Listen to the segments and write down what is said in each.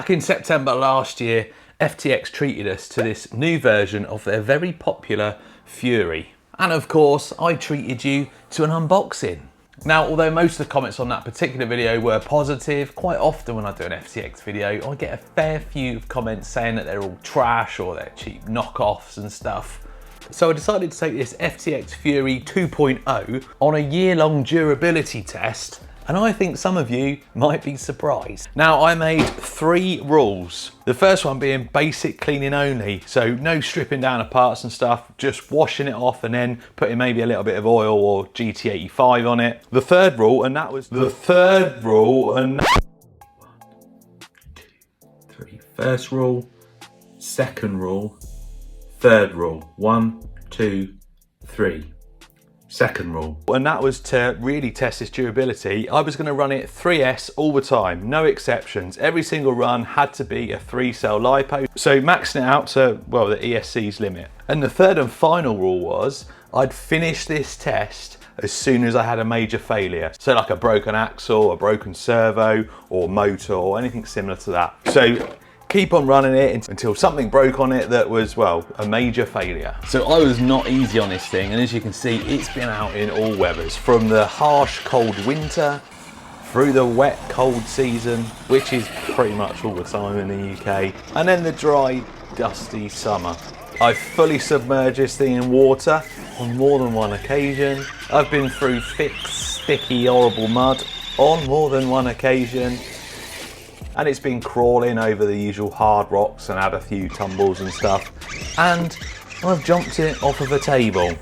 Back in September last year, FTX treated us to this new version of their very popular Fury. And of course, I treated you to an unboxing. Now, although most of the comments on that particular video were positive, quite often when I do an FTX video, I get a fair few comments saying that they're all trash or they're cheap knockoffs and stuff. So I decided to take this FTX Fury 2.0 on a year-long durability test, and I think some of you might be surprised. Now, I made 3 rules. The first one being basic cleaning only, so no stripping down of parts and stuff, just washing it off and then putting maybe a little bit of oil or GT85 on it. The third rule, and that was the third rule, and 1, 2, 3. First rule, second rule, third rule. 1, 2, 3. Second rule. And that was to really test this durability. I was going to run it 3S all the time, no exceptions. Every single run had to be a 3-cell lipo. So maxing it out to, well, the ESC's limit. And the third and final rule was I'd finish this test as soon as I had a major failure. So like a broken axle, a broken servo, or motor, or anything similar to that. So keep on running it until something broke on it that was, well, a major failure. So I was not easy on this thing, and as you can see, it's been out in all weathers, from the harsh cold winter through the wet cold season, which is pretty much all the time in the UK, and then the dry dusty summer. I've fully submerged this thing in water on more than one occasion. I've been through thick, sticky, horrible mud on more than one occasion. And it's been crawling over the usual hard rocks and had a few tumbles and stuff. And I've jumped it off of a table.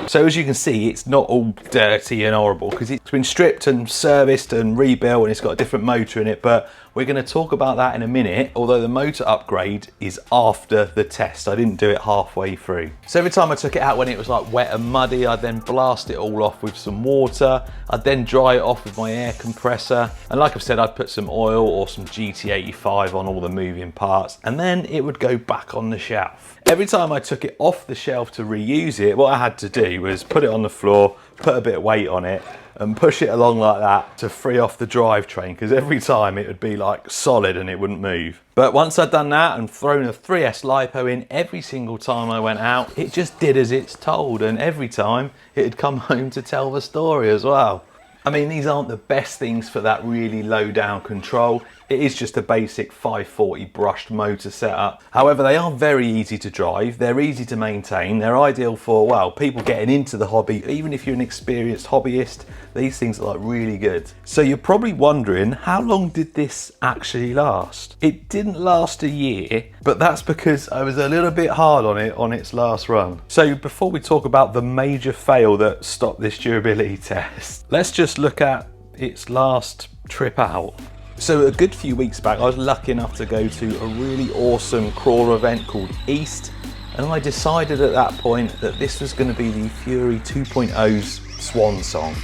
So as you can see, it's not all dirty and horrible because it's been stripped and serviced and rebuilt and it's got a different motor in it, but we're going to talk about that in a minute, although the motor upgrade is after the test. I didn't do it halfway through. So every time I took it out when it was like wet and muddy, I'd then blast it all off with some water. I'd then dry it off with my air compressor. And like I've said, I'd put some oil or some GT85 on all the moving parts, and then it would go back on the shelf. Every time I took it off the shelf to reuse it, what I had to do was put it on the floor, put a bit of weight on it, and push it along like that to free off the drivetrain, because every time it would be like solid and it wouldn't move. But once I'd done that and thrown a 3S lipo in every single time I went out, it just did as it's told, and every time it'd come home to tell the story as well. I mean, these aren't the best things for that really low down control. It is just a basic 540 brushed motor setup. However, they are very easy to drive, they're easy to maintain, they're ideal for, well, people getting into the hobby. Even if you're an experienced hobbyist, these things are like really good. So you're probably wondering, how long did this actually last? It didn't last a year, but that's because I was a little bit hard on it on its last run. So before we talk about the major fail that stopped this durability test, let's just look at its last trip out. So a good few weeks back, I was lucky enough to go to a really awesome crawler event called East, and I decided at that point that this was going to be the Fury 2.0's swan song.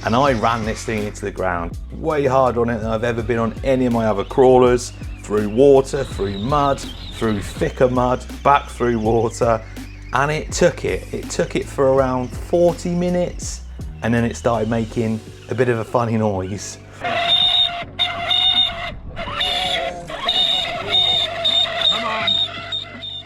And I ran this thing into the ground, way harder on it than I've ever been on any of my other crawlers, through water, through mud, through thicker mud, back through water, and it took it. It took it for around 40 minutes, and then it started making a bit of a funny noise.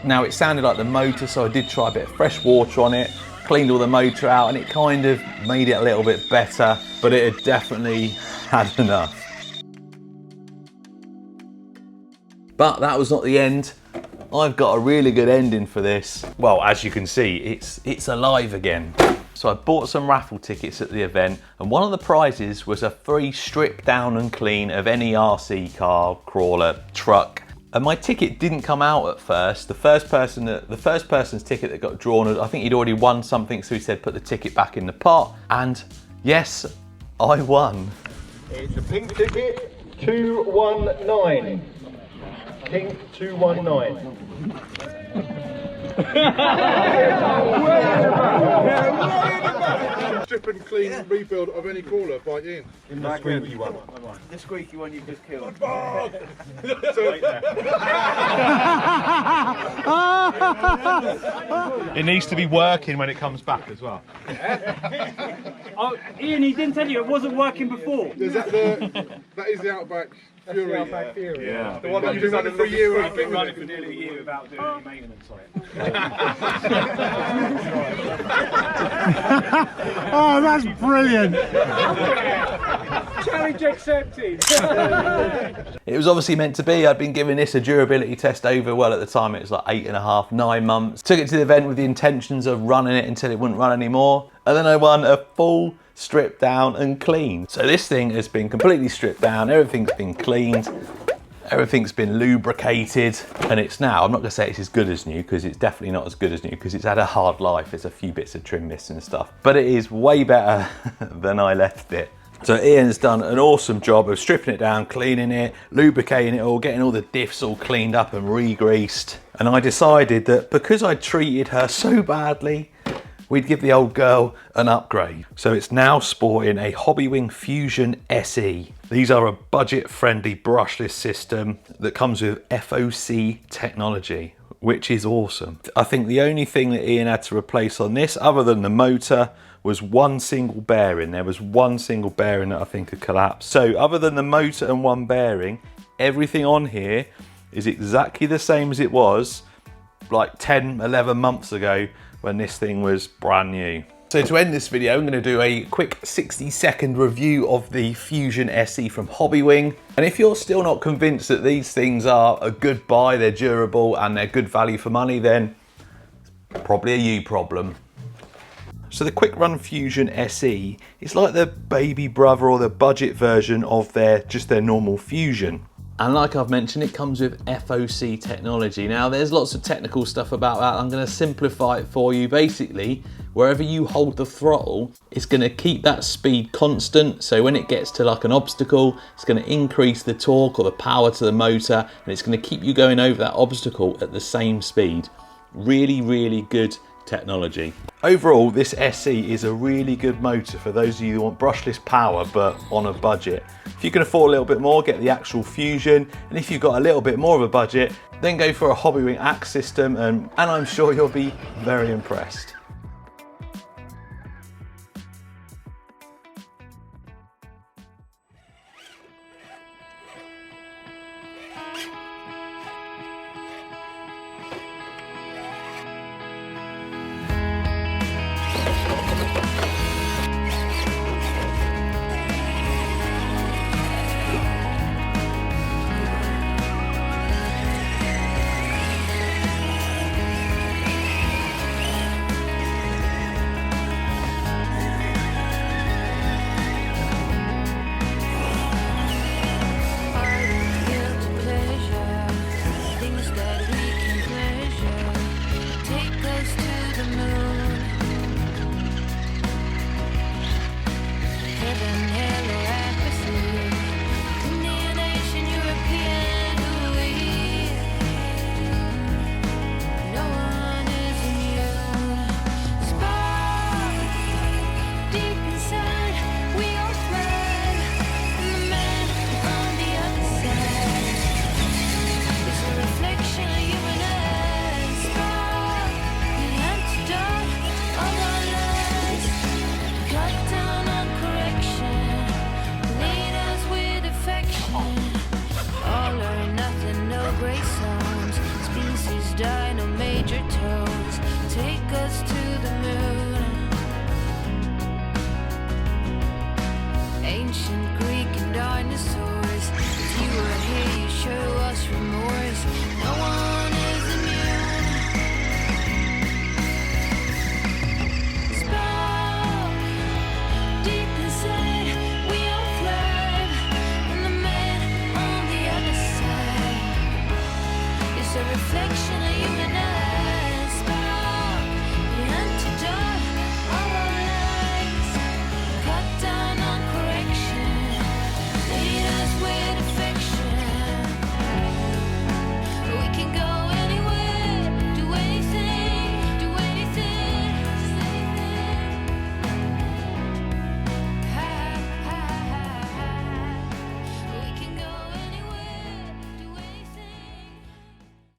Now it sounded like the motor, so I did try a bit of fresh water on it, cleaned all the motor out, and it kind of made it a little bit better, but it had definitely had enough. But that was not the end. I've got a really good ending for this. Well, as you can see, it's alive again. So I bought some raffle tickets at the event, and one of the prizes was a free strip down and clean of any RC car, crawler, truck. And my ticket didn't come out at first. The first person's ticket that got drawn, I think he'd already won something, so he said put the ticket back in the pot. And yes, I won. It's a pink ticket, 219. Pink 219. Strip and clean rebuild of any crawler by Ian. In the squeaky one. The squeaky one you just killed. It needs to be working when it comes back as well. Oh, Ian, he didn't tell you it wasn't working before. Is that is the Outback Fury. Outback Fury. Yeah. The one that you've been running for a year. I've been running for nearly a year without doing any maintenance on it. Oh, that's brilliant. Challenge accepted. It was obviously meant to be. I'd been giving this a durability test over, well, at the time it was like 8.5, 9 months. Took it to the event with the intentions of running it until it wouldn't run anymore. And then I won a full strip down and clean. So this thing has been completely stripped down, everything's been cleaned, everything's been lubricated, and it's now, I'm not gonna say it's as good as new, because it's definitely not as good as new, because it's had a hard life. There's a few bits of trim missing and stuff, but it is way better than I left it. So Ian's done an awesome job of stripping it down, cleaning it, lubricating it all, getting all the diffs all cleaned up and re-greased. And I decided that because I treated her so badly, we'd give the old girl an upgrade. So it's now sporting a Hobbywing Fusion SE. These are a budget-friendly brushless system that comes with FOC technology, which is awesome. I think the only thing that Ian had to replace on this, other than the motor, was one single bearing. There was one single bearing that I think had collapsed. So other than the motor and one bearing, everything on here is exactly the same as it was like 10, 11 months ago when this thing was brand new. So to end this video, I'm going to do a quick 60-second review of the Fusion SE from Hobbywing. And if you're still not convinced that these things are a good buy, they're durable and they're good value for money, then it's probably a you problem. So the Quick Run Fusion SE is like the baby brother or the budget version of their normal Fusion. And like I've mentioned, it comes with FOC technology. Now there's lots of technical stuff about that. I'm going to simplify it for you. Basically, wherever you hold the throttle, it's going to keep that speed constant. So when it gets to like an obstacle, it's going to increase the torque or the power to the motor, and it's going to keep you going over that obstacle at the same speed. Really, really good technology. Overall, this SE is a really good motor for those of you who want brushless power but on a budget. If you can afford a little bit more, get the actual Fusion, and if you've got a little bit more of a budget, then go for a Hobbywing axe system, and I'm sure you'll be very impressed.